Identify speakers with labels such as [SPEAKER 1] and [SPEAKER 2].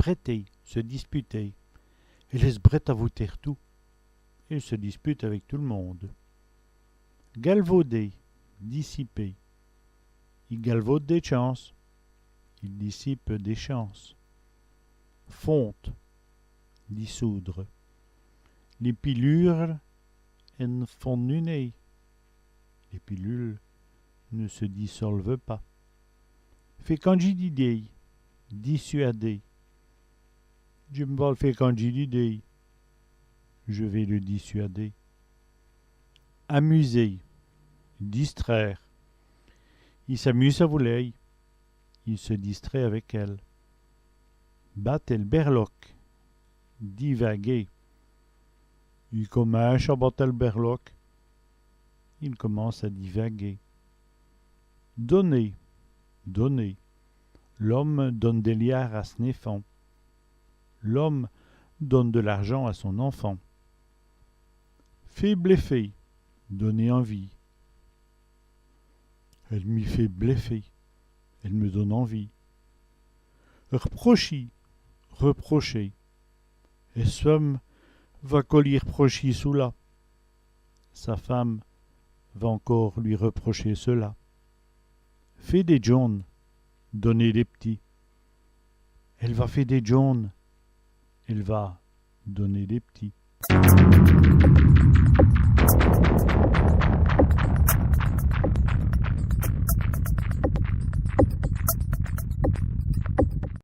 [SPEAKER 1] bretter, se disputer. Elle est brette à vous taire tout. Il se dispute avec tout le monde. Galvauder, dissiper. Il galvaude des chances. Il dissipe des chances. Fonte, dissoudre. Les pilures en font une. Les pilules ne se dissolvent pas. Fécondididei, dissuader. Je me vais le fécondididei. Je vais le dissuader. Amuser, distraire. Il s'amuse à voler. Il se distrait avec elle. Battre le berloc, divaguer. Il commence à battre le berloc. Il commence à divaguer. Donner, donner. L'homme donne des liards à son enfant. L'homme donne de l'argent à son enfant. Fait bleffer, donner envie. Elle m'y fait bleffer. Elle me donne envie. Reprocher, reprocher. Et femme va collir reprocher cela. Sa femme va encore lui reprocher cela. Fait des John, donner des petits. Elle va faire des John. Elle va donner des petits.